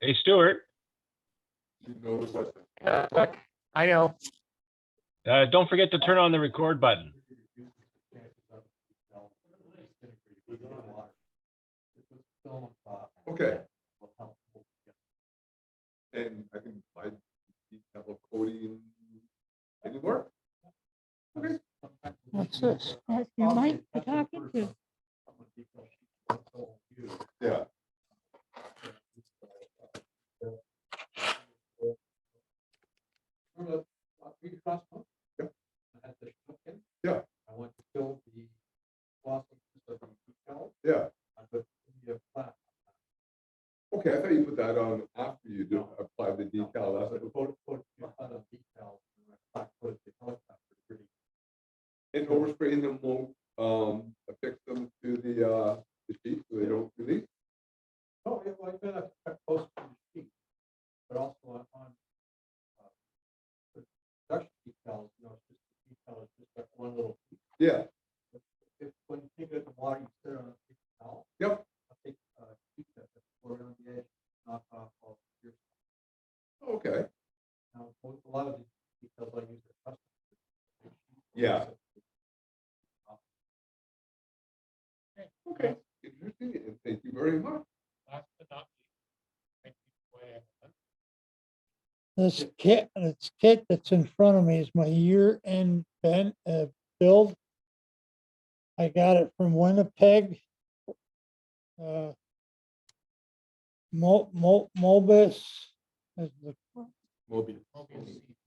Hey, Stuart, I know. don't forget to turn on the record button. Okay. And I can buy detail coding anywhere. Okay. What's this? That's your mic you're talking to. Yeah. Yeah. I want to fill the glossing of the detail. Yeah. But Okay, I thought you put that on after you do apply the decal. That's and overspray them won't affix them to the sheet so they don't release. No, it like that, close to the sheet, but also on the production details, it's just the detail, it's just like one little piece. Yeah. If when you take it at the water, you sit on a detail. Yep. I think keep that, pour it on the edge, knock off all your. Okay. Now, a lot of these details I use are custom. Yeah. Okay. Interesting. And thank you very much. This kit that's in front of me is my year-end build. I got it from Winnipeg. Mobis is the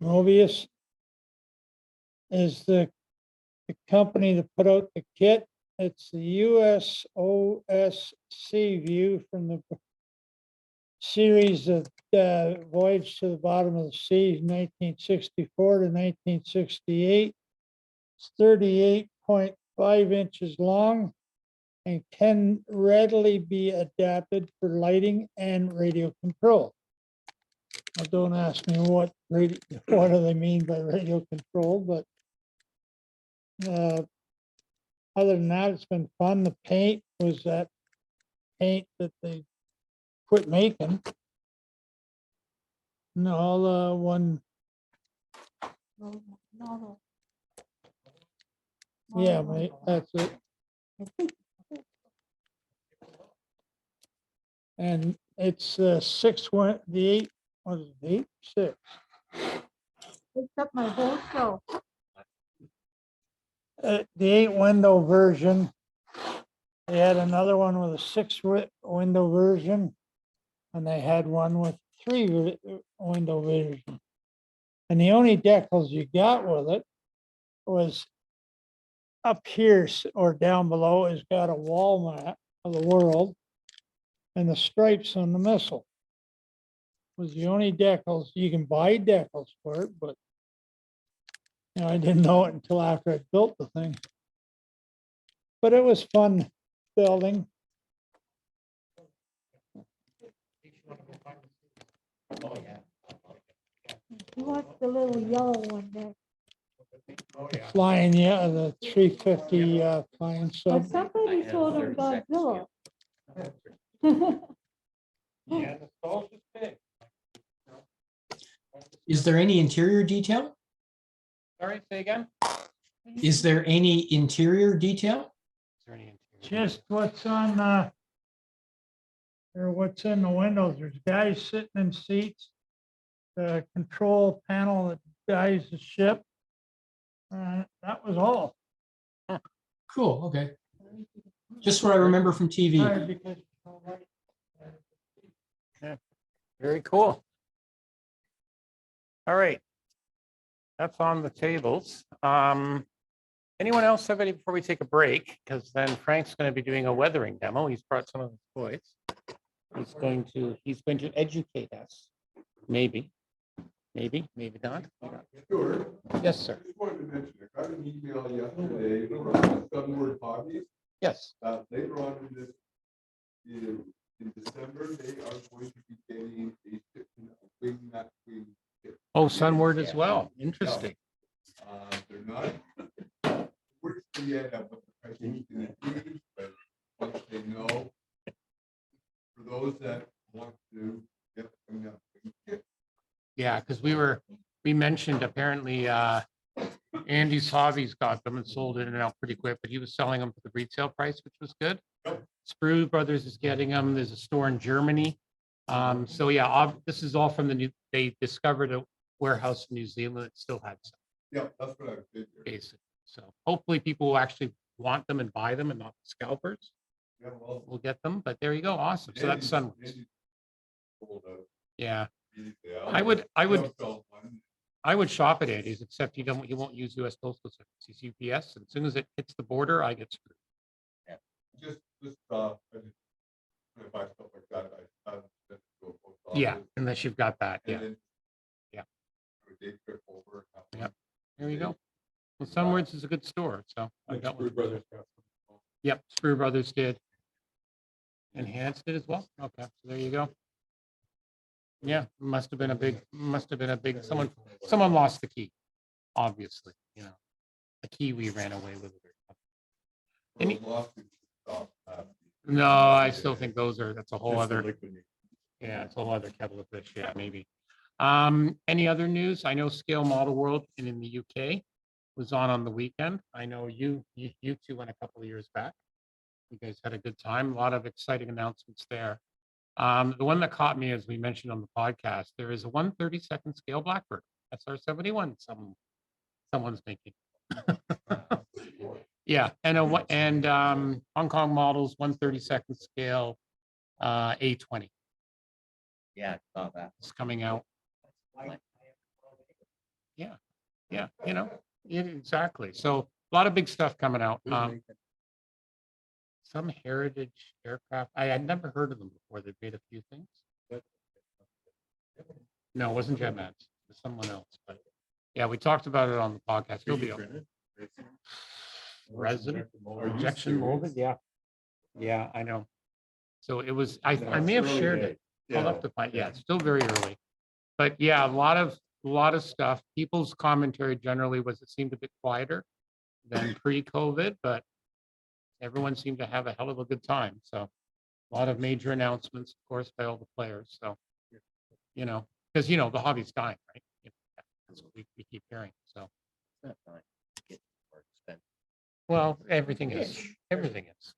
Mobius is the company that put out the kit. It's the USOSC view from the series of Voyage to the Bottom of the Sea, 1964 to 1968. It's 38.5 inches long and can readily be adapted for lighting and radio control. Now, don't ask me what do they mean by radio control, but other than that, it's been fun. The paint was that paint that they quit making. No, one. Yeah, mate, that's it. And it's the 8, what is it, 8, 6? It's up my whole show. The 8-window version. They had another one with a 6-window version, and they had one with 3-window version. And the only decals you got with it was up here or down below has got a wall map of the world, and the stripes on the missile was the only decals. You can buy decals for it, but I didn't know it until after I built the thing. But it was fun building. Oh, yeah. You want the little yellow one there. Oh, yeah. Flying, yeah, the 350 flying Well, sub. somebody told him 30 Godzilla. Yeah, the stalls is big. Is there any interior detail? Sorry, say again? Is there any interior detail? Is there any interior? Just what's on, or what's in the windows. There's guys sitting in seats. The control panel that guides the ship. That was all. Cool, okay. Just what I remember from TV. Very cool. All right. That's on the tables. Anyone else have any before we take a break? Because then Frank's going to be doing a weathering demo. He's brought some of his toys. He's going to educate us. Maybe not. Sure. Yes, sir. I just wanted to mention, I got an email yesterday from Sunward Hobbies. Yes. Later on in December, they are going to be getting a wing mat wing kit. Oh, Sunward as well. Interesting. They're not works yet at what the price is going to be, but once they know, Yeah, because we mentioned apparently Andy's Hobbies got them and sold it and out pretty quick, but he was selling them for the retail price, which was good. Sprue Brothers is getting them. There's a store in Germany. So yeah, this is all from the new, they discovered a warehouse in New Zealand that still had some Yeah, that's what I figured. basic. So hopefully people will actually want them and buy them and not scalpers. Yeah, well, We'll get them, but there you go. Awesome. So that's Sunwoods. Andy's sold out Yeah, immediately. I would shop at Andy's, except you won't use US Postal Service. It's UPS. And as soon as it hits the border, I get screwed. Just, I just, when I buy stuff like that, I send it to a post Yeah, office, unless you've got that. and Yeah, then Yeah. do a day trip over. Yep. There you go. Well, Sunwoods is a good store, so. I got one. Brothers. Yep, Sprue Brothers did. Enhanced it as well. Okay, so there you go. Yeah, must have been a big, someone lost the key, obviously, you know. The Kiwi ran away with it. Any- No, I still think that's a whole other, yeah, it's a whole other kettle of fish, yeah, maybe. Any other news? I know Scale Model World in the UK was on the weekend. I know you two went a couple of years back. You guys had a good time, a lot of exciting announcements there. The one that caught me, as we mentioned on the podcast, there is a 1/32 scale Blackbird, SR71, someone's making. Yeah, and Hong Kong models, 1/32 scale, A20. Yeah, I saw that. It's coming out. Yeah, you know, yeah, exactly. So a lot of big stuff coming out. Some heritage aircraft. I had never heard of them before. They've made a few things. No, it wasn't JetMats. It was someone else. But yeah, we talked about it on the podcast. It'll be resin injection molded. Yeah, yeah, I know. So it was. I may have shared it. I'll have to find. Yeah, it's still very early. But yeah, a lot of stuff. People's commentary generally was it seemed a bit quieter than pre-COVID, but everyone seemed to have a hell of a good time. So a lot of major announcements, of course, by all the players. So, you know, because, the hobby's dying, right? That's what we keep hearing. So, It's not fine. It's more expensive. well, everything is. Everything's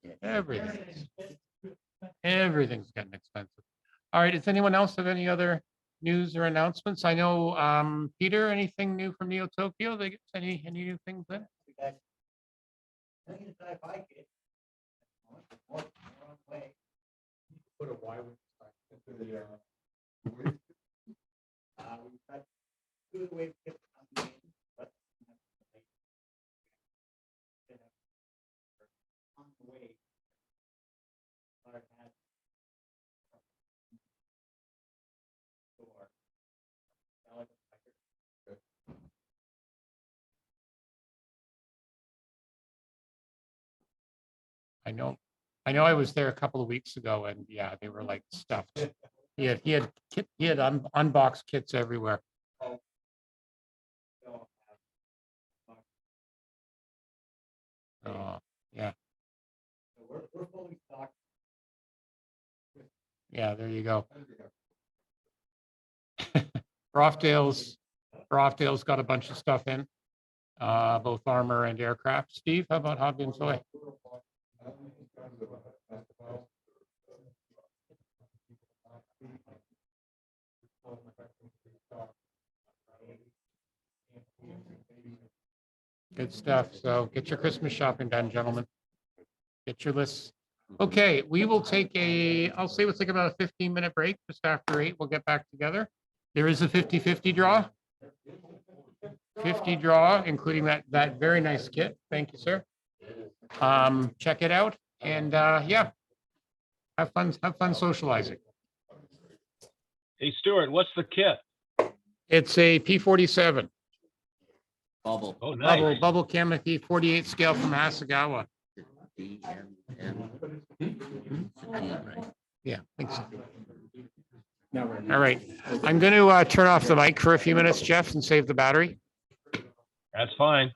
getting expensive. All right. Does anyone else have any other news or announcements? I know, Peter, anything new from Neo Tokyo? Any new things in? Put a wire into the, we've got two of the wave kits coming in, but on the way. I know I was there a couple of weeks ago and yeah, they were like stuffed. He had unboxed kits everywhere. Oh, yeah. We're fully stocked. Yeah, there you go. Rofdale's got a bunch of stuff in, both armor and aircraft. Steve, how about Hobby and Toy? Good stuff. So get your Christmas shopping done, gentlemen. Get your lists. Okay, we will take we'll take about a 15-minute break. Just after 8, we'll get back together. There is a 50-50 draw. 50 draw, including that very nice kit. Thank you, sir. Check it out. And yeah, have fun socializing. Hey, Stuart, what's the kit? It's a P-47. Bubble. Oh, nice. Bubble canopy, 48 scale from Hasegawa. Yeah, I think so. All right. I'm going to turn off the mic for a few minutes, Jeff, and save the battery. That's fine.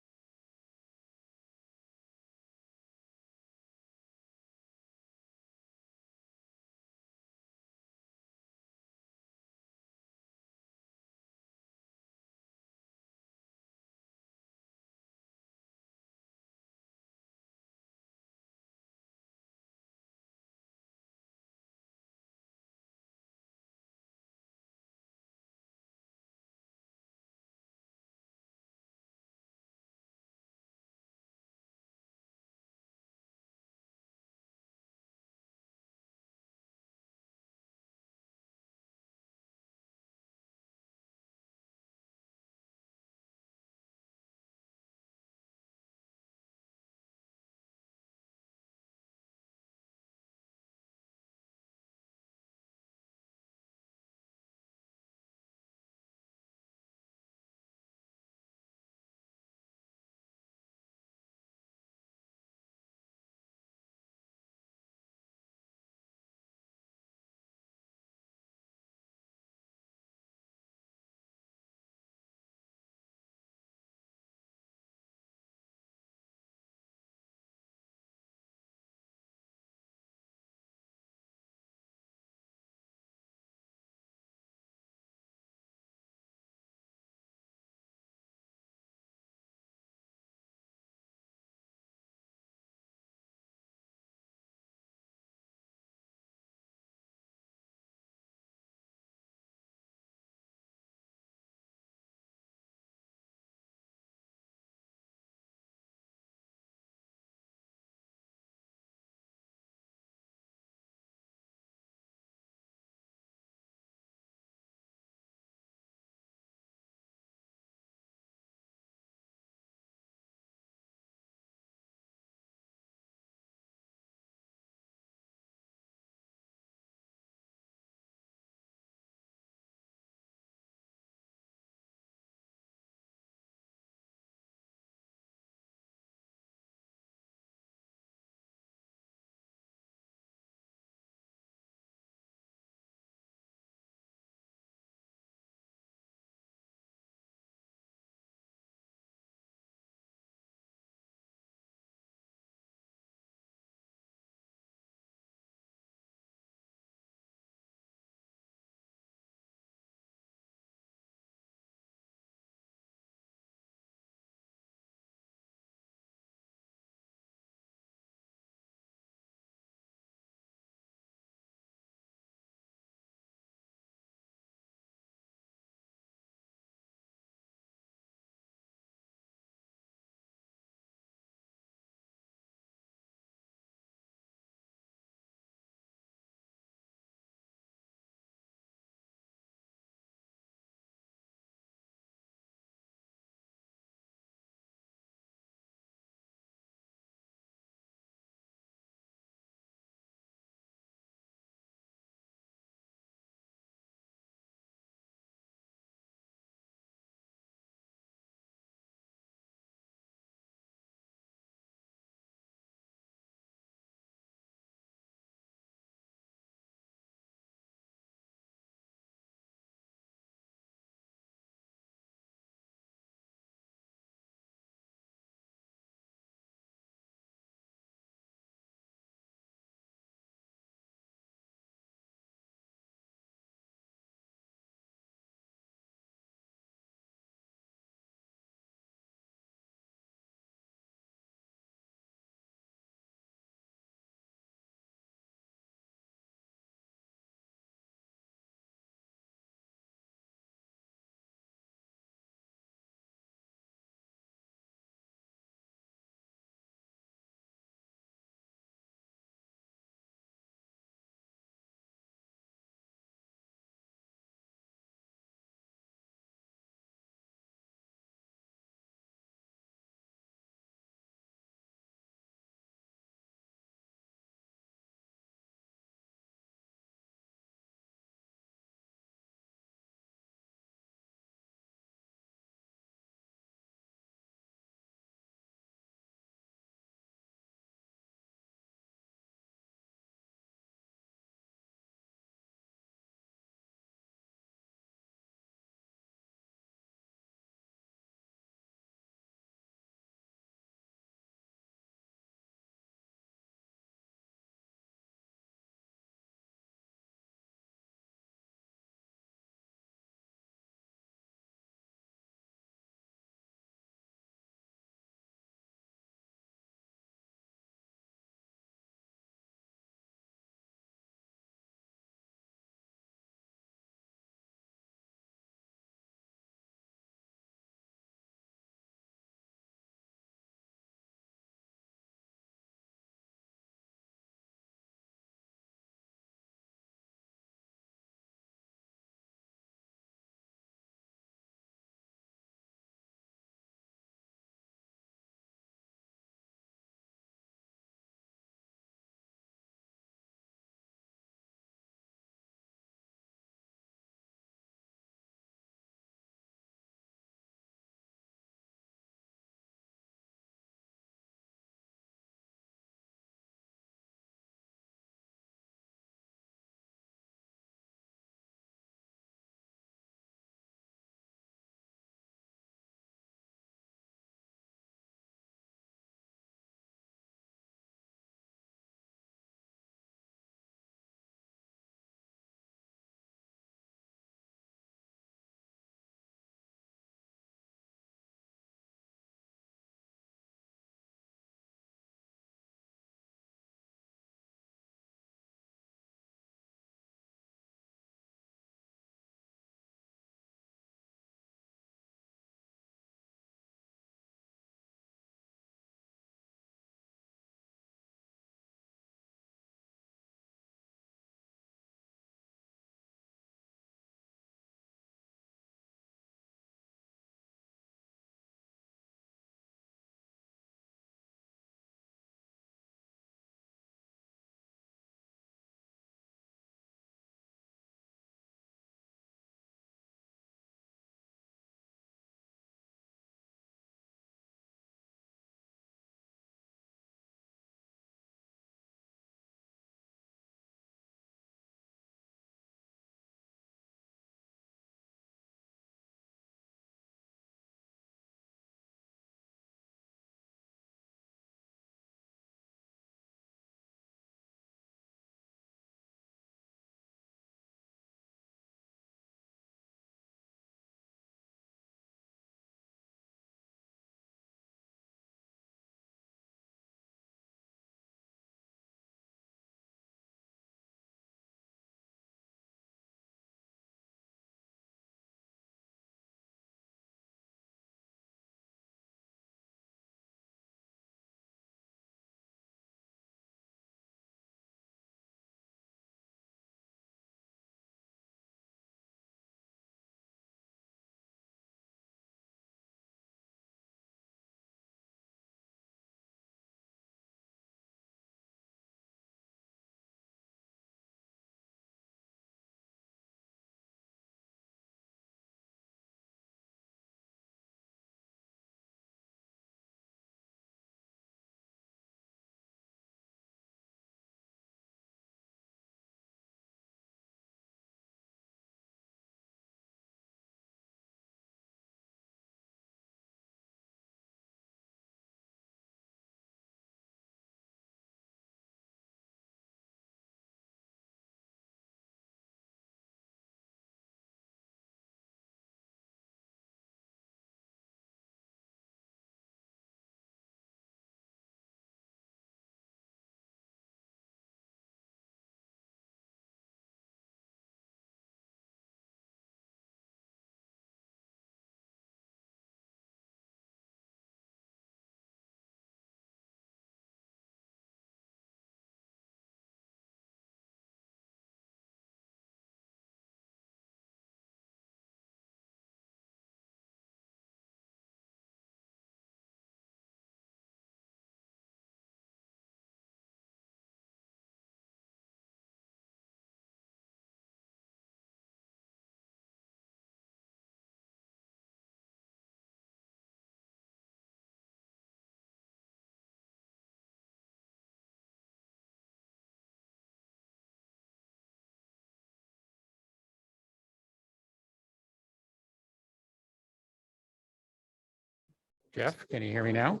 Jeff, can you hear me now?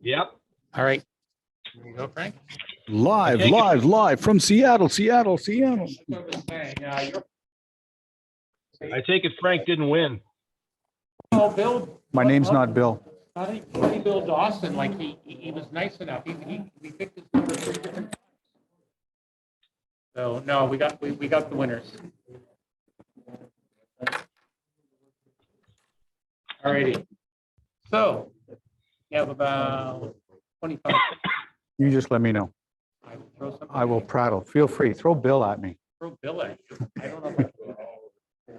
Yep. All right. Here you go, Frank. Live, take it- live, live from Seattle, Seattle, Seattle. That's what I was saying. I take it Frank didn't win. Oh, Bill. My name's not Bill. Funny Bill Dawson, like he was nice enough. We picked his number 3 different times. So no, we got the winners. All righty. So you have about 25. You just let me know. I will throw something. I will prattle. Feel free. Throw Bill at me. Throw Bill at you. I don't know. If I can.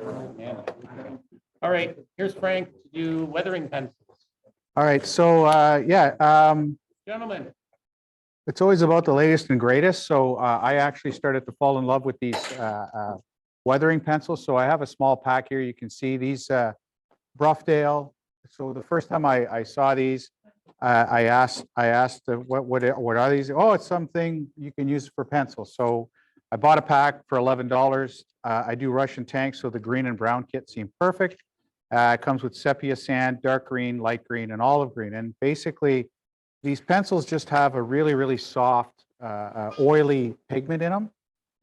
Oh, man. All right, here's Frank to do weathering pencils. All right. So, Gentlemen, it's always about the latest and greatest. So I actually started to fall in love with these weathering pencils. So I have a small pack here. You can see these Broughdale. So the first time I saw these, I asked what are these? Oh, it's something you can use for pencils. So I bought a pack for $11. I do Russian tanks, so the green and brown kit seemed perfect. It comes with sepia sand, dark green, light green, and olive green. And basically, these pencils just have a really, really soft, oily pigment in them,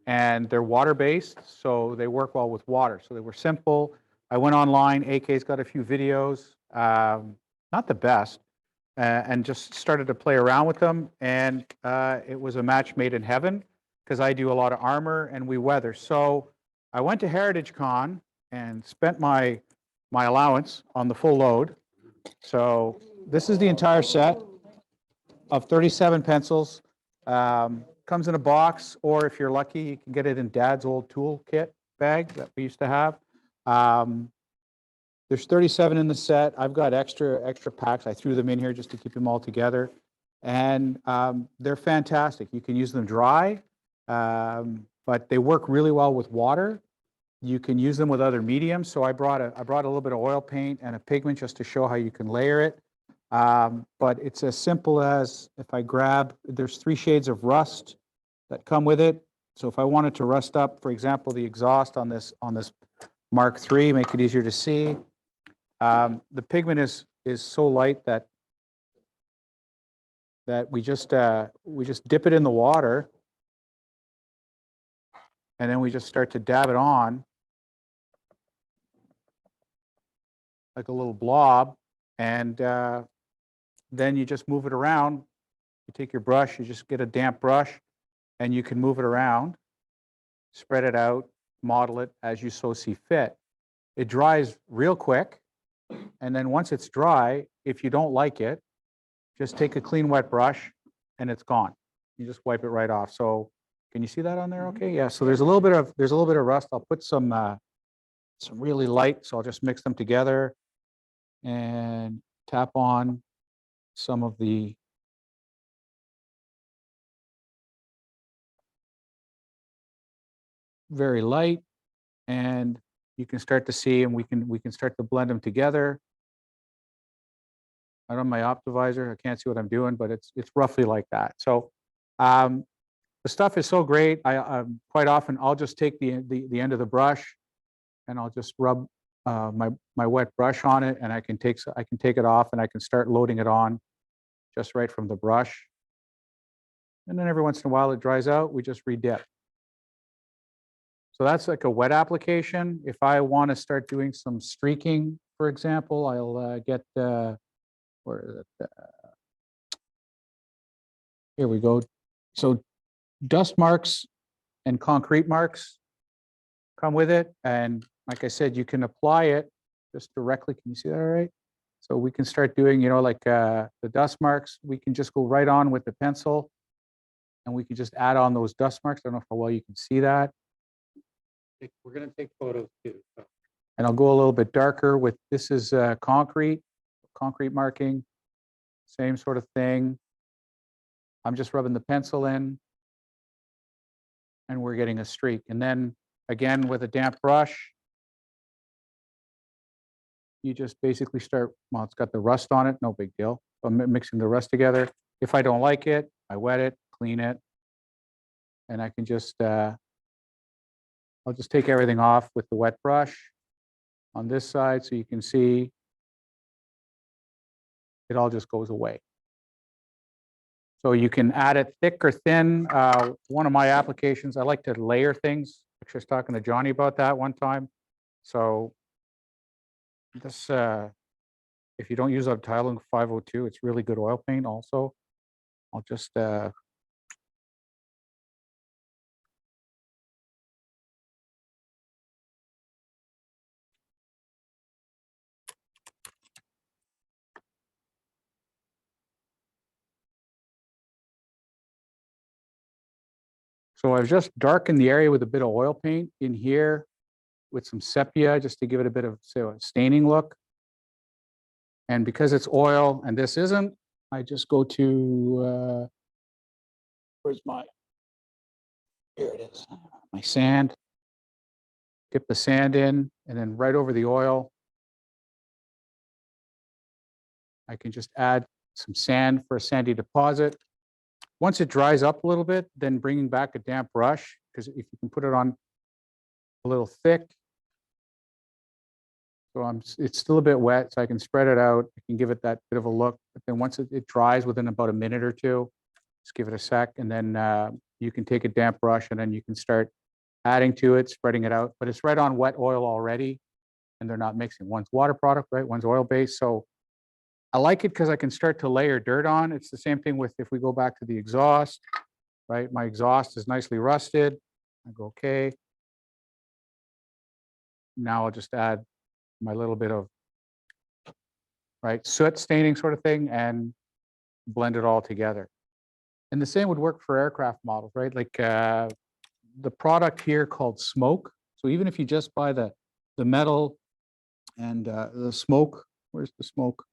and they're water-based, so they work well with water. So they were simple. I went online. AK's got a few videos, not the best, and just started to play around with them. And it was a match made in heaven because I do a lot of armor and we weather. So I went to Heritage Con and spent my allowance on the full load. So this is the entire set of 37 pencils. Comes in a box, or if you're lucky, you can get it in Dad's old tool kit bag that we used to have. There's 37 in the set. I've got extra packs. I threw them in here just to keep them all together. And they're fantastic. You can use them dry, but they work really well with water. You can use them with other mediums. So I brought a little bit of oil paint and a pigment just to show how you can layer it. But it's as simple as if I grab, there's 3 shades of rust that come with it. So if I wanted to rust up, for example, the exhaust on this Mark III, make it easier to see. The pigment is so light that we just dip it in the water, and then we just start to dab it on like a little blob, and then you just move it around. You take your brush, you just get a damp brush, and you can move it around, spread it out, model it as you so see fit. It dries real quick, and then once it's dry, if you don't like it, just take a clean wet brush and it's gone. You just wipe it right off. So can you see that on there? Okay, yeah. So there's a little bit of rust. I'll put some really light. So I'll just mix them together and tap on some of the very light, and you can start to see, and we can start to blend them together. I don't have my Optivisor. I can't see what I'm doing, but it's roughly like that. So the stuff is so great. I quite often I'll just take the end of the brush and I'll just rub my wet brush on it, and I can take it off and I can start loading it on just right from the brush. And then every once in a while it dries out, we just redip. So that's like a wet application. If I want to start doing some streaking, for example, I'll get where is it? Here we go. So dust marks and concrete marks come with it. And like I said, you can apply it just directly. Can you see that all right? So we can start doing, like the dust marks, we can just go right on with the pencil and we can just add on those dust marks. I don't know how well you can see that. we're going to take photos too. So. And I'll go a little bit darker with, this is concrete marking, same sort of thing. I'm just rubbing the pencil in and we're getting a streak. And then again, with a damp brush, you just basically start, well, it's got the rust on it, no big deal. So I'm mixing the rust together. If I don't like it, I wet it, clean it, and I can just, I'll just take everything off with the wet brush on this side so you can see it all just goes away. So you can add it thick or thin. One of my applications, I like to layer things. Actually, I was talking to Johnny about that one time. So this, if you don't use a Tylen 502, it's really good oil paint also. I'll just, so I've just darkened the area with a bit of oil paint in here with some sepia, just to give it a bit of, say, a staining look. And because it's oil and this isn't, I just go to, where's my, here it is, my sand. Dip the sand in, and then right over the oil, I can just add some sand for a sandy deposit. Once it dries up a little bit, then bringing back a damp brush, because if you can put it on a little thick. So it's still a bit wet, so I can spread it out. I can give it that bit of a look, but then once it dries within about a minute or two, just give it a sec, and then you can take a damp brush, and then you can start adding to it, spreading it out. But it's right on wet oil already, and they're not mixing. One's water product, right? One's oil based. So I like it because I can start to layer dirt on. It's the same thing with, if we go back to the exhaust, right? My exhaust is nicely rusted. I go, okay. Now I'll just add my little bit of, right, soot staining sort of thing and blend it all together. And the same would work for aircraft models, right? Like the product here called smoke. So even if you just buy the metal and the smoke, where's the smoke?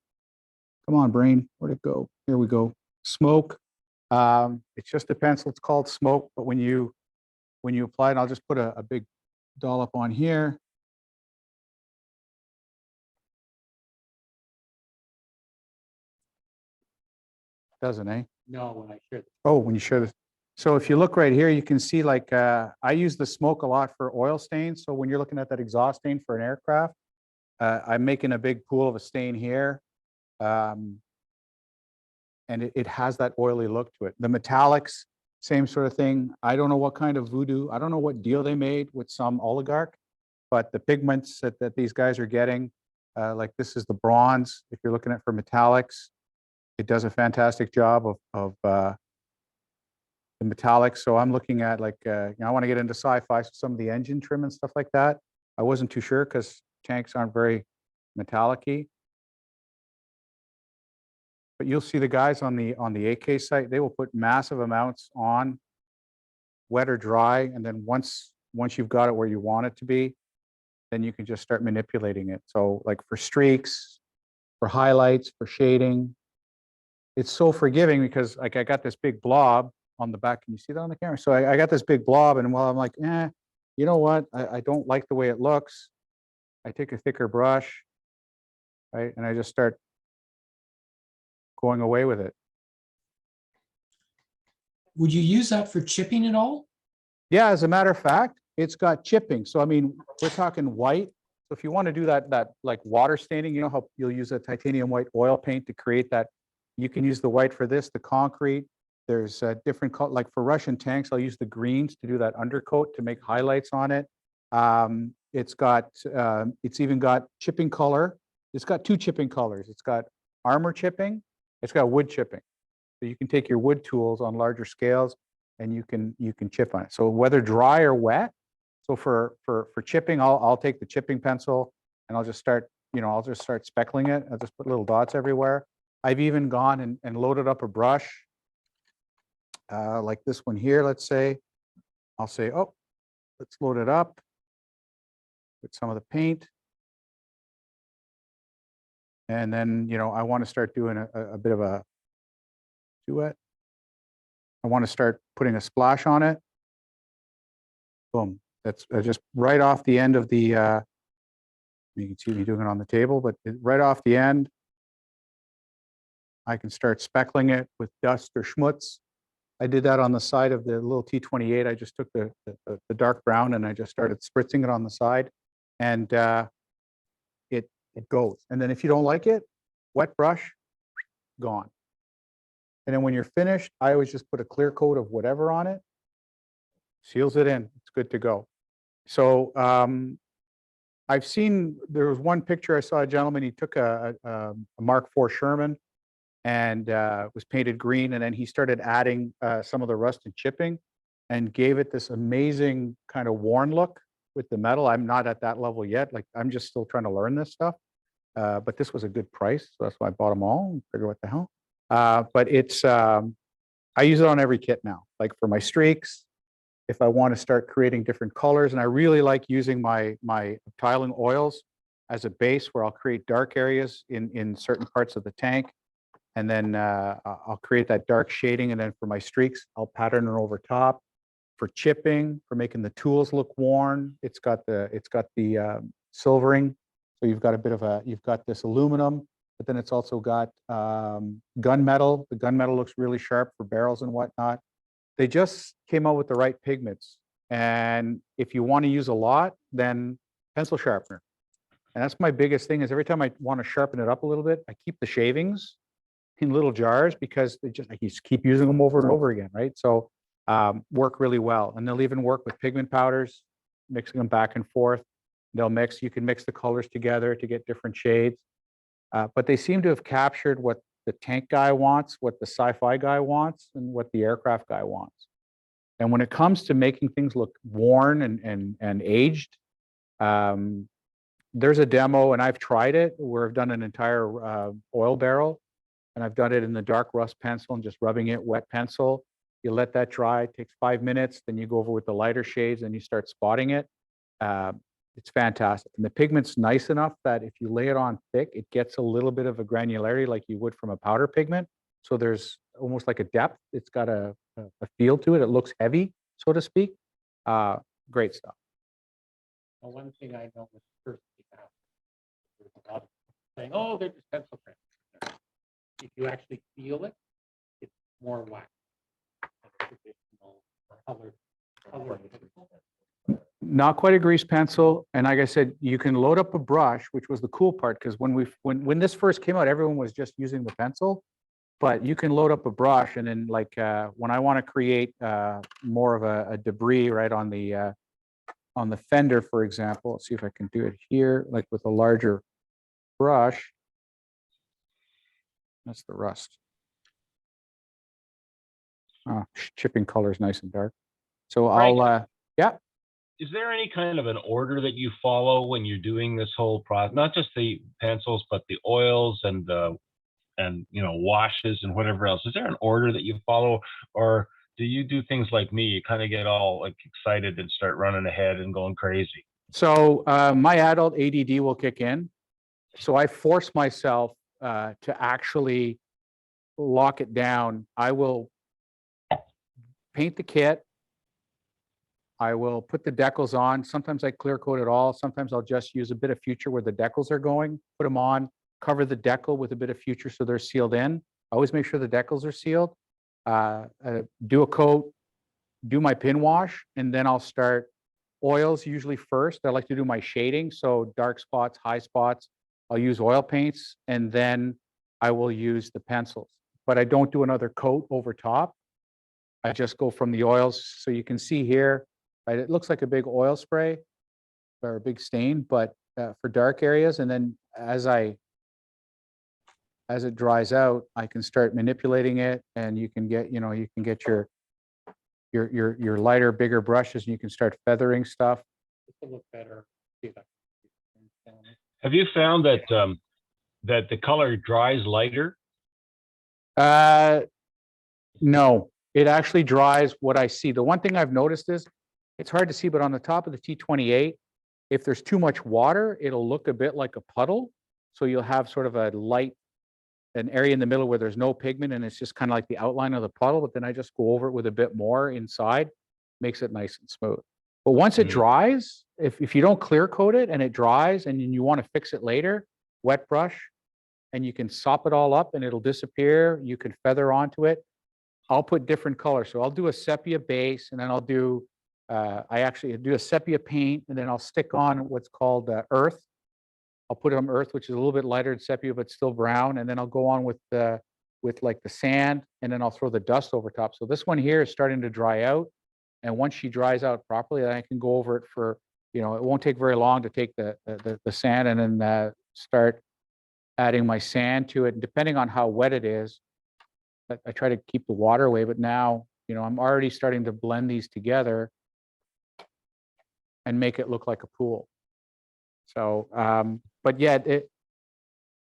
Come on, brain, where'd it go? Here we go. Smoke. It's just a pencil. It's called smoke. But when you apply it, I'll just put a big dollop on here. Doesn't, eh? No, when I share this. Oh, when you share this. So if you look right here, you can see like I use the smoke a lot for oil stains. So when you're looking at that exhaust stain for an aircraft, I'm making a big pool of a stain here. And it has that oily look to it. The metallics, same sort of thing. I don't know what kind of voodoo, I don't know what deal they made with some oligarch, but the pigments that these guys are getting, like this is the bronze, if you're looking at for metallics, it does a fantastic job of the metallics. So I'm looking at like, I want to get into sci-fi, so some of the engine trim and stuff like that. I wasn't too sure because tanks aren't very metallic-y. But you'll see the guys on the AK site, they will put massive amounts on, wet or dry, and then once you've got it where you want it to be, then you can just start manipulating it. So like for streaks, for highlights, for shading, it's so forgiving because like I got this big blob on the back. Can you see that on the camera? So I got this big blob, and while I'm like, you know what? I don't like the way it looks. I take a thicker brush, right? And I just start going away with it. Would you use that for chipping at all? Yeah, as a matter of fact, it's got chipping. So I mean, we're talking white. So if you want to do that like water staining, you know how you'll use a titanium white oil paint to create that. You can use the white for this, the concrete. There's different, like for Russian tanks, I'll use the greens to do that undercoat to make highlights on it. It's even got chipping color. It's got two chipping colors. It's got armor chipping. It's got wood chipping. So you can take your wood tools on larger scales and you can chip on it. So whether dry or wet. So for chipping, I'll take the chipping pencil and I'll just start speckling it. I'll just put little dots everywhere. I've even gone and loaded up a brush like this one here, let's say. I'll say, oh, let's load it up with some of the paint. And then, I want to start doing a bit of a duet. I want to start putting a splash on it. Boom. That's just right off the end of the, you can see me doing it on the table, but right off the end, I can start speckling it with dust or schmutz. I did that on the side of the little T28. I just took the dark brown and I just started spritzing it on the side, and it goes. And then if you don't like it, wet brush, gone. And then when you're finished, I always just put a clear coat of whatever on it, seals it in, it's good to go. So I've seen, there was one picture I saw a gentleman, he took a Mark IV Sherman and was painted green, and then he started adding some of the rust and chipping and gave it this amazing kind of worn look with the metal. I'm not at that level yet. Like, I'm just still trying to learn this stuff. But this was a good price, so that's why I bought them all and figure what the hell. But it's, I use it on every kit now, like for my streaks, if I want to start creating different colors. And I really like using my tiling oils as a base where I'll create dark areas in certain parts of the tank. And then I'll create that dark shading. And then for my streaks, I'll pattern it over top. For chipping, for making the tools look worn, it's got the silvering. So you've got a bit of you've got this aluminum, but then it's also got gunmetal. The gunmetal looks really sharp for barrels and whatnot. They just came out with the right pigments. And if you want to use a lot, then pencil sharpener. And that's my biggest thing, is every time I want to sharpen it up a little bit, I keep the shavings in little jars because I just keep using them over and over again, right? So work really well. And they'll even work with pigment powders, mixing them back and forth. They'll mix, you can mix the colors together to get different shades. But they seem to have captured what the tank guy wants, what the sci-fi guy wants, and what the aircraft guy wants. And when it comes to making things look worn and aged, there's a demo, and I've tried it, where I've done an entire oil barrel, and I've done it in the dark rust pencil and just rubbing it wet pencil. You let that dry, it takes 5 minutes, then you go over with the lighter shades and you start spotting it. It's fantastic. And the pigment's nice enough that if you lay it on thick, it gets a little bit of a granularity like you would from a powder pigment. So there's almost like a depth. It's got a feel to it. It looks heavy, so to speak. Great stuff. Well, one thing I know with first there's a lot of saying, oh, they're just pencil print. If you actually feel it, it's more wax. Traditional colored pencil. Not quite a grease pencil. And like I said, you can load up a brush, which was the cool part, because when this first came out, everyone was just using the pencil. But you can load up a brush, and then like when I want to create more of a debris right on the fender, for example, let's see if I can do it here, like with a larger brush. That's the rust. Chipping color is nice and dark. So Frank, yeah. is there any kind of an order that you follow when you're doing this whole process? Not just the pencils, but the oils and washes and whatever else. Is there an order that you follow, or do you do things like me? You kind of get all like excited and start running ahead and going crazy. So my adult ADD will kick in. So I force myself to actually lock it down. I will paint the kit. I will put the decals on. Sometimes I clear coat it all. Sometimes I'll just use a bit of future where the decals are going, put them on, cover the decal with a bit of future so they're sealed in. I always make sure the decals are sealed. Do a coat, do my pin wash, and then I'll start oils usually first. I like to do my shading. So dark spots, high spots, I'll use oil paints, and then I will use the pencils. But I don't do another coat over top. I just go from the oils. So you can see here, right? It looks like a big oil spray or a big stain, but for dark areas. And then as it dries out, I can start manipulating it, and you can get your lighter, bigger brushes, and you can start feathering stuff. This will look better. Have you found that that the color dries lighter? No, it actually dries what I see. The one thing I've noticed is it's hard to see, but on the top of the T28, if there's too much water, it'll look a bit like a puddle. So you'll have sort of an area in the middle where there's no pigment, and it's just kind of like the outline of the puddle. But then I just go over it with a bit more inside, makes it nice and smooth. But once it dries, if you don't clear coat it and it dries and you want to fix it later, wet brush, and you can sop it all up and it'll disappear. You can feather onto it. I'll put different colors. So I'll do a sepia base, and then I'll do, I actually do a sepia paint, and then I'll stick on what's called earth. I'll put it on earth, which is a little bit lighter than sepia, but still brown. And then I'll go on with the with like the sand, and then I'll throw the dust over top. So this one here is starting to dry out. And once she dries out properly, then I can go over it for, it won't take very long to take the sand and then start adding my sand to it. And depending on how wet it is, I try to keep the water away, but now, I'm already starting to blend these together and make it look like a pool. So, but yeah,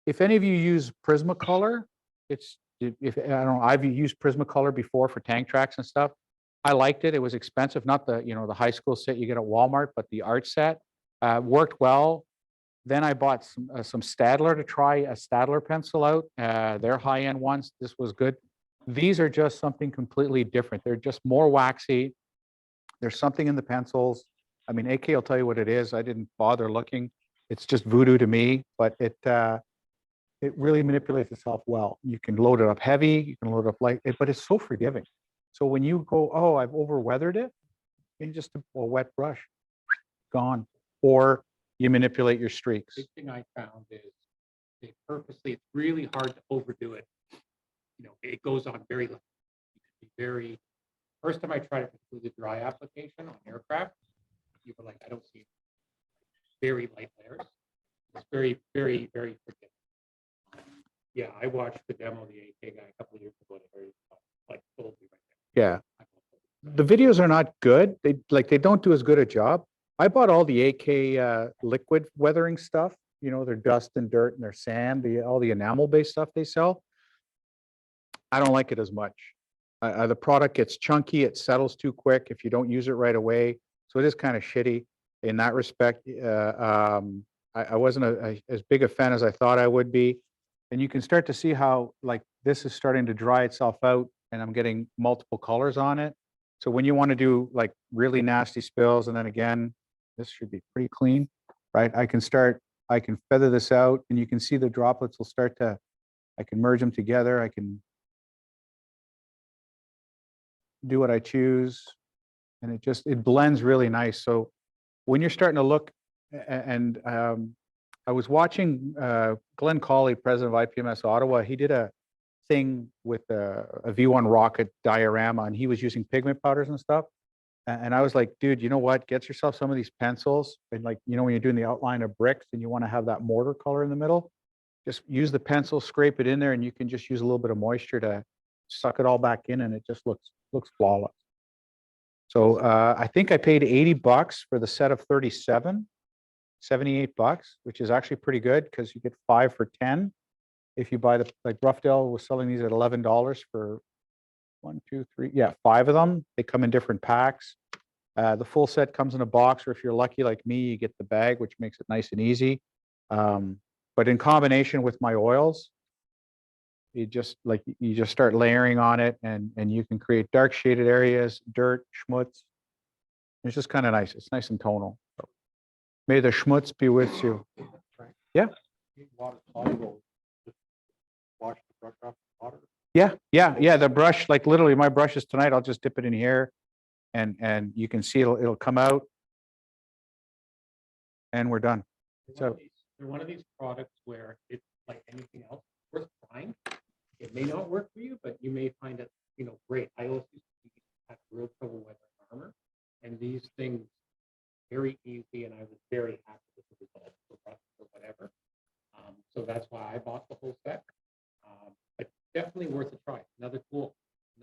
if any of you use Prismacolor, if I don't know, I've used Prismacolor before for tank tracks and stuff. I liked it. It was expensive, not the high school set you get at Walmart, but the art set worked well. Then I bought some Stadler to try a Stadler pencil out. They're high-end ones. This was good. These are just something completely different. They're just more waxy. There's something in the pencils. I mean, AK will tell you what it is. I didn't bother looking. It's just voodoo to me, but it really manipulates itself well. You can load it up heavy, you can load it up light, but it's so forgiving. So when you go, oh, I've over-weathered it, you just a wet brush, gone. Or you manipulate your streaks. Big thing I found is they purposely, it's really hard to overdo it. It goes on very light. You can be very, first time I tried it with the dry application on aircraft, you were like, I don't see very light layers. It's very, very, very forgiving. Yeah, I watched the demo of the AK guy a couple of years ago. And it like told me right there. Yeah. The videos are not good. They don't do as good a job. I bought all the AK liquid weathering stuff, their dust and dirt and their sand, all the enamel based stuff they sell. I don't like it as much. The product gets chunky, it settles too quick if you don't use it right away. So it is kind of shitty in that respect. I wasn't as big a fan as I thought I would be. And you can start to see how like this is starting to dry itself out and I'm getting multiple colors on it. So when you want to do like really nasty spills, and then again, this should be pretty clean, right? I can feather this out and you can see the droplets will start to, I can merge them together. I can do what I choose and it blends really nice. So when you're starting to look and I was watching Glenn Colley, president of IPMS Ottawa, he did a thing with a V1 rocket diorama and he was using pigment powders and stuff. And I was like, dude, you know what? Get yourself some of these pencils. And like, when you're doing the outline of bricks and you want to have that mortar color in the middle, just use the pencil, scrape it in there, and you can just use a little bit of moisture to suck it all back in and it just looks flawless. So I think I paid $80 for the set of 37, $78, which is actually pretty good because you get 5 for 10. If you buy like Roughdale was selling these at $11 for 5 of them. They come in different packs. The full set comes in a box, or if you're lucky like me, you get the bag, which makes it nice and easy. But in combination with my oils, you just start layering on it and you can create dark shaded areas, dirt, schmutz. It's just kind of nice. It's nice and tonal. So, may the schmutz be with you. Yeah. Water soluble. Just wash the brush off the water. Yeah. The brush, like literally my brushes tonight, I'll just dip it in here and you can see it'll come out and we're done. So They're one of these products where it's like anything else, worth trying. It may not work for you, but you may find it, great. I also have real trouble weathering armor, and these things very easy, and I was very happy with the results or whatever. So that's why I bought the whole set. But definitely worth a try. Another tool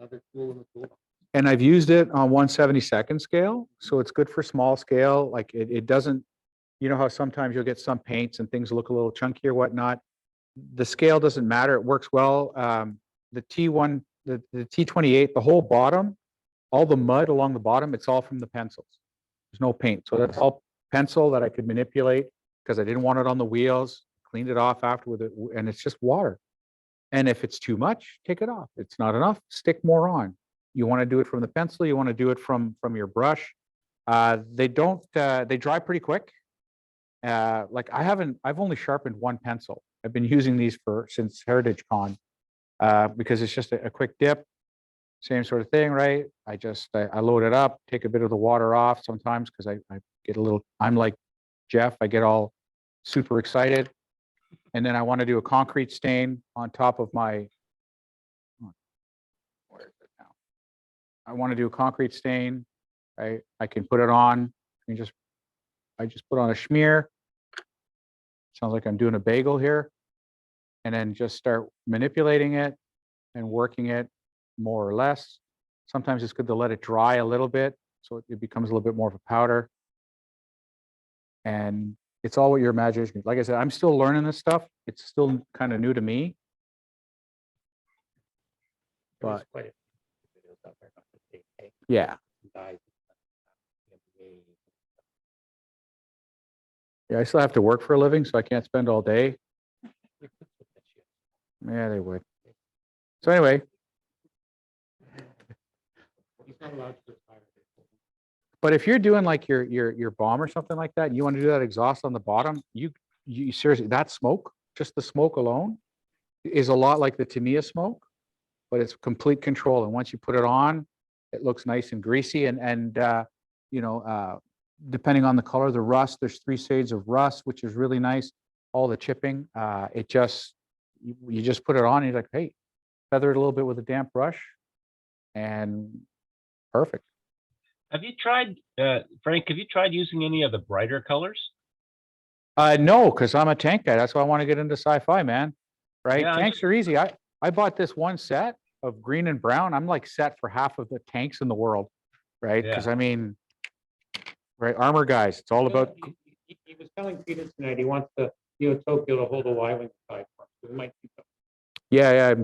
in the toolbox. and I've used it on 1/72nd scale, so it's good for small scale. Like it doesn't, how sometimes you'll get some paints and things look a little chunky or whatnot. The scale doesn't matter. It works well. The T1, the T28, the whole bottom, all the mud along the bottom, it's all from the pencils. There's no paint. So that's all pencil that I could manipulate because I didn't want it on the wheels, cleaned it off after with it, and it's just water. And if it's too much, take it off. It's not enough, stick more on. You want to do it from the pencil, you want to do it from your brush. They dry pretty quick. Like I've only sharpened one pencil. I've been using these since Heritage Con because it's just a quick dip, same sort of thing, right? I load it up, take a bit of the water off sometimes because I get a little, I'm like Jeff, I get all super excited. And then I want to do a concrete stain on top of my I want to do a concrete stain, I can put it on, I just put on a schmear. Sounds like I'm doing a bagel here. And then just start manipulating it and working it more or less. Sometimes it's good to let it dry a little bit so it becomes a little bit more of a powder. And it's all what your imagination. Like I said, I'm still learning this stuff. It's still kind of new to me. There's But quite a few videos out there, not to take, hey, yeah, guys, yeah, I still have to work for a living, so I can't spend all day. Yeah, they would. So anyway, He's not allowed to retire. but if you're doing like your bomb or something like that, and you want to do that exhaust on the bottom, you seriously, that smoke, just the smoke alone, is a lot like the Tamiya smoke, but it's complete control. And once you put it on, it looks nice and greasy. And you know, depending on the color, the rust, there's 3 shades of rust, which is really nice. All the chipping, it just you just put it on, and you're like, hey, feather it a little bit with a damp brush, and perfect. Have you tried, Frank, have you tried using any of the brighter colors? No, because I'm a tank guy. That's why I want to get into sci-fi, man. Right? Yeah, Tanks are easy. I bought this one set of green and brown. I'm like set for half of the tanks in the world, right? Yeah. Because I mean, right, armor guys. It's all about. He was telling Peter tonight, he wants the Utopia to hold a Y-wing side for him. So we might keep them. Yeah,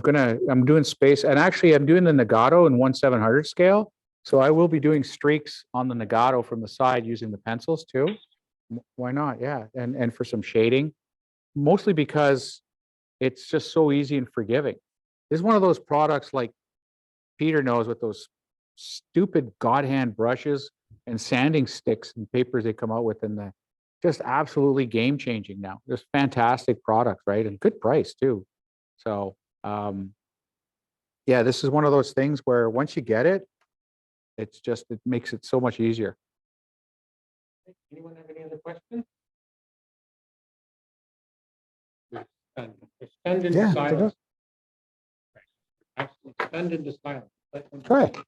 I'm doing space, and actually, I'm doing the Nagato in 1/700 scale. So I will be doing streaks on the Nagato from the side using the pencils too. Why not? Yeah, and for some shading, mostly because it's just so easy and forgiving. This is one of those products like Peter knows, with those stupid God hand brushes and sanding sticks and papers they come out with, and just absolutely game changing now. Just fantastic product, right? And good price too. So yeah, this is one of those things where once you get it, it makes it so much easier. Anyone have any other questions? Extend into Yeah, silence. Actually, extend into silence. Correct.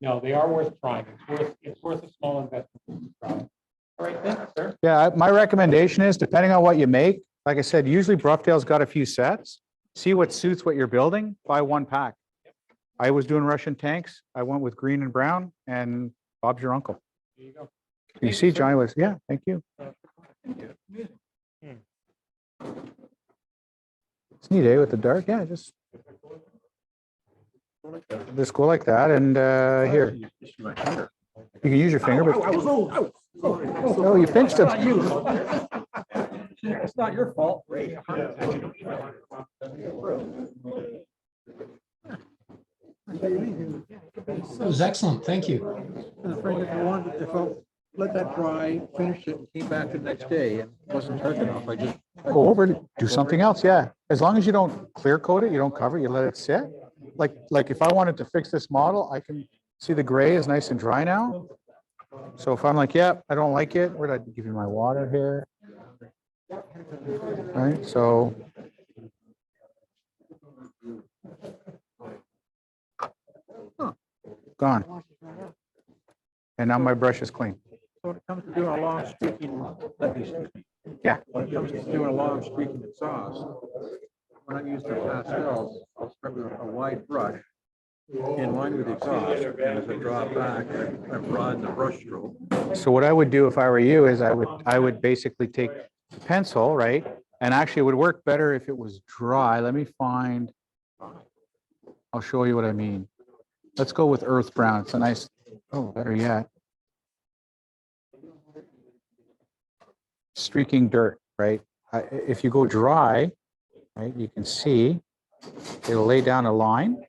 No, they are worth trying. It's worth a small investment. to try. All right, thanks, sir. Yeah, my recommendation is, depending on what you make, like I said, usually Broughdale's got a few sets. See what suits what you're building, buy 1 pack. I was doing Russian tanks. I went with green and brown, and Bob's your uncle. There you go. You see, Johnny was, yeah, thank you. It's neat, eh, with the dark, yeah, just go like that, and here. You can use your finger, but. Oh, you pinched him. It's not your fault. That was excellent. Thank you. If I let that dry, finish it, and came back the next day, and it wasn't dark enough, I just. Go over it, do something else, yeah. As long as you don't clear coat it, you don't cover it, you let it sit. Like if I wanted to fix this model, I can see the gray is nice and dry now. So if I'm like, yeah, I don't like it, where did I give you my water here? Right, so. Gone. And now my brush is clean. So when it comes to doing a long streaking, Yeah. when it comes to doing a long streaking exhaust, when I'm using the pastels, I'll start with a wide brush in line with the exhaust, and as I draw it back, I broaden the brush stroke. So what I would do if I were you is I would basically take pencil, right? And actually it would work better if it was dry. Let me find, I'll show you what I mean. Let's go with earth brown. It's a nice, oh, better yet. Streaking dirt, right? If you go dry, right, you can see it'll lay down a line,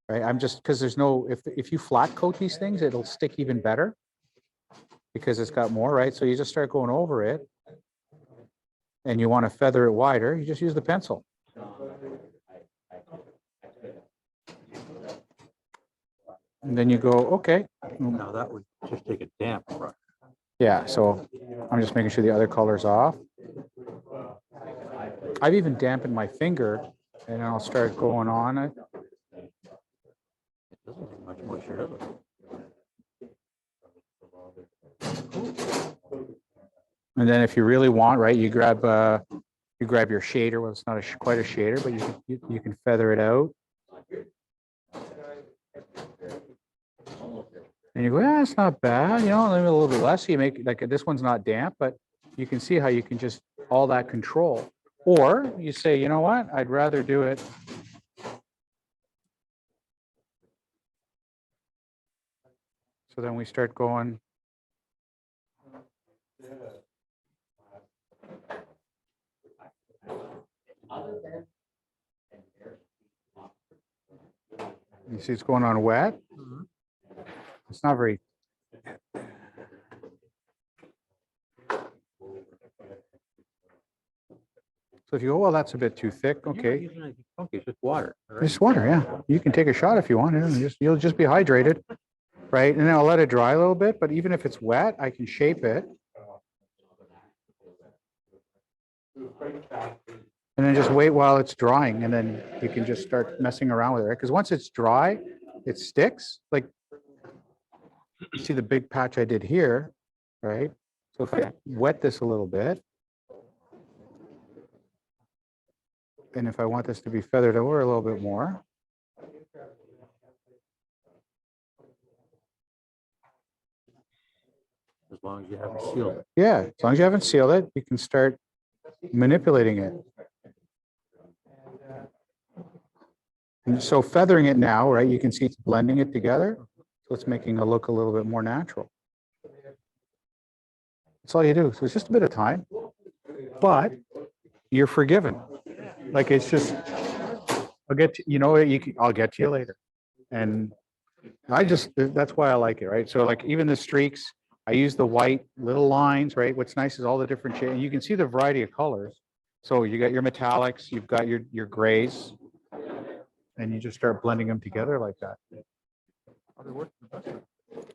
right? I'm just, because there's no, if you flat coat these things, it'll stick even better because it's got more, right? So you just start going over it and you want to feather it wider, you just use the pencil. And then you go, okay. Now that would just take a damp brush. Yeah, so I'm just making sure the other color's off. I've even dampened my finger and I'll start going on it. And then if you really want, right, you grab your shader. Well, it's not quite a shader, but you can feather it out. And you go, yeah, it's not bad. You know, maybe a little bit less. You make like this one's not damp, but you can see how you can just all that control. Or you say, you know what, I'd rather do it. So then we start going. You see it's going on wet. It's not very. So if you go, well, that's a bit too thick. Okay. Okay, it's just water. It's water, yeah. You can take a shot if you want. And you'll just be hydrated, right? And then I'll let it dry a little bit. But even if it's wet, I can shape it. And then just wait while it's drying, and then you can just start messing around with it. Because once it's dry, it sticks. Like you see the big patch I did here, right? So if I wet this a little bit, and if I want this to be feathered over a little bit more, As long as you haven't sealed it. yeah, as long as you haven't sealed it, you can start manipulating it. And so feathering it now, right, you can see it's blending it together. So it's making it look a little bit more natural. That's all you do. So it's just a bit of time, but you're forgiven. Like it's just, I'll get to, you know, I'll get to you later. And that's why I like it, right? So like even the streaks, I use the white little lines, right? What's nice is all the different shades. You can see the variety of colors. So you got your metallics, you've got your grays, and you just start blending them together like that.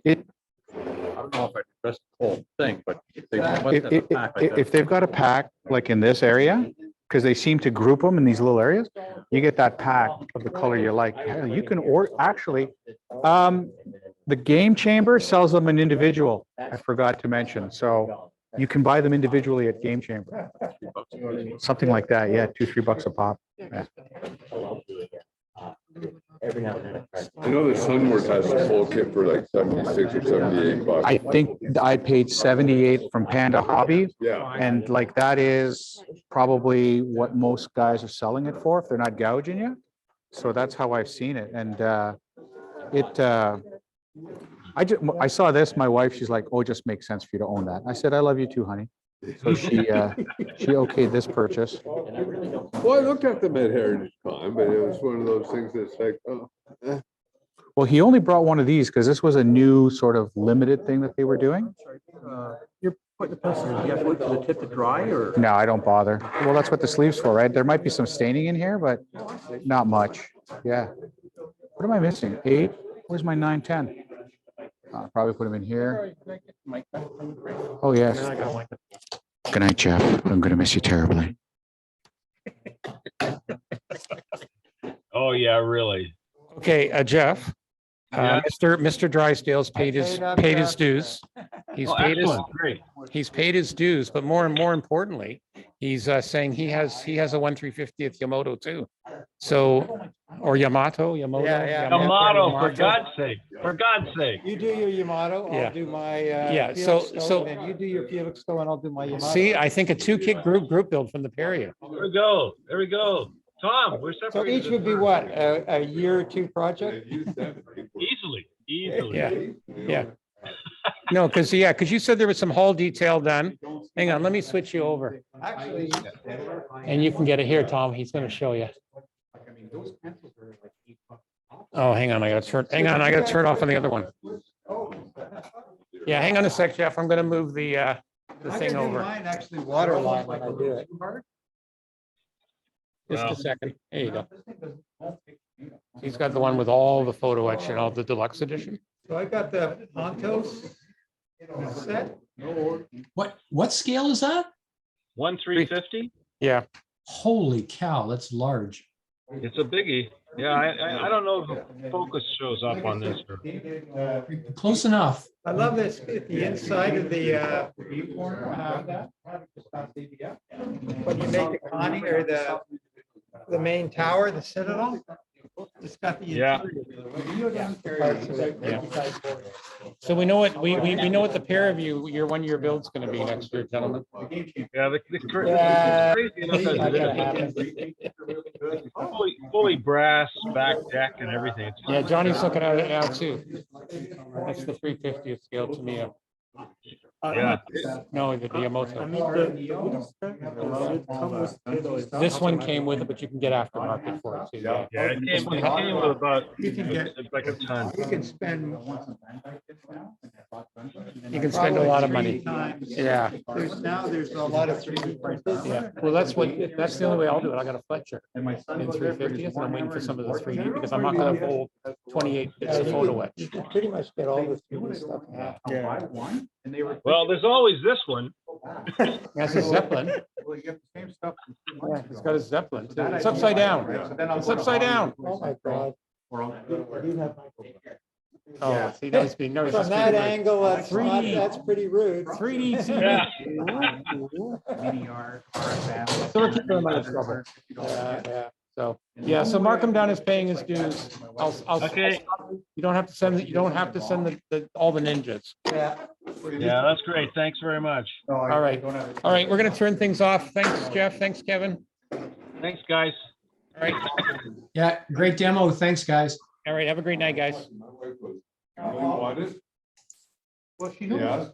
It, I don't know if I trust the whole thing, but if they must have a pack like that. if they've got a pack like in this area, because they seem to group them in these little areas, you get that pack of the color you like. Hell, you can actually, the Game Chamber sells them an individual. I forgot to mention. So you can buy them individually at Game Chamber. Something like that. Yeah, $2-3 a pop. Yeah. I know the Sunworth has a full kit for like 76 or 78 bucks. I think I paid 78 from Panda Hobby. Yeah. And like that is probably what most guys are selling it for if they're not gouging you. So that's how I've seen it. And I saw this, my wife, she's like, oh, it just makes sense for you to own that. I said, I love you too, honey. So she okayed this purchase. Well, I looked at them at Heritage Con, but it was one of those things that's like, oh. Well, he only brought one of these because this was a new sort of limited thing that they were doing. You're putting the pencil in. Do you have to wait for the tip to dry or? No, I don't bother. Well, that's what the sleeve's for, right? There might be some staining in here, but not much. Yeah. What am I missing? 8? Where's my 9, 10? I'll probably put them in here. Oh, yes. Good night, Jeff. I'm going to miss you terribly. Oh, yeah, really. Okay, Jeff, Yeah. Mr. Drysdale's paid his dues. He's Oh, paid his, excellent. Great. he's paid his dues, but more importantly, he's saying he has a 1/350th Yamato too. So, or Yamato. Yamato, for God's sake, for God's sake. You do your Yamato, Yeah. I'll do my. Yeah, so- And then you do your Felixstowe and I'll do my Yamato. See, I think a 2-kit group build from the period. There we go. There we go. Tom, we're So separated. each would be what, a year or two project? Easily. Yeah, yeah. No, because you said there was some hull detail done. Hang on, let me switch you over. Actually. And you can get it here, Tom. He's going to show you. Oh, hang on, I got to turn off on the other one. Yeah, hang on a sec, Jeff. I'm going to move the thing over. Mine actually waterline when I do it. Just Wow. a second. There you go. He's got the one with all the photo etch and all the deluxe edition. So I got the Pontos set. What scale is that? 1/350? Yeah. Holy cow, that's large. It's a biggie. Yeah, I don't know if the focus shows up on this. Or, Close enough. I love this, at the inside of the, when you make the conning or the main tower, the citadel. It's got the. Yeah. parts of it. So we know what, we know what the pair of you, your 1-year build's gonna be next year, gentlemen. yeah, Yeah. it's crazy enough Not gonna as it happen. is. Fully brass back deck and everything. It's Yeah, Johnny's looking at it now too. That's the 350th scale to me. yeah. No, the Miyamoto. This one came with it, but you can get aftermarket for it too. Yeah. Yeah, it came with about it's like a ton. You can spend. You can spend a lot of money. Yeah. There's a lot of 3D printers. Yeah, well, that's the only way I'll do it. I got a Fletcher in 350th and I'm waiting for some of the 3D because I'm not gonna hold 28 bits of photo etch. You can pretty much get all the 3D stuff. Well, there's always this one. That's a Zeppelin. Well, you get the same stuff. Yeah, it's got a Zeppelin too. It's upside down. It's upside down. Oh, my God. Oh, see, that was being, no, it's From just that pretty rude. angle, that's not, 3D. that's pretty rude. 3D TV. Yeah. So we're keeping him out of trouble. Yeah. So, yeah, so Markham down is paying his dues. Okay. You don't have to send, you don't have to send all the ninjas. Yeah. Yeah, that's great. Thanks very much. All right. All right, we're gonna turn things off. Thanks, Jeff. Thanks, Kevin. Thanks, guys. All right. Yeah, great demo. Thanks, guys. All right. Have a great night, guys. My wife was, "You really want it?" Well, she Yes.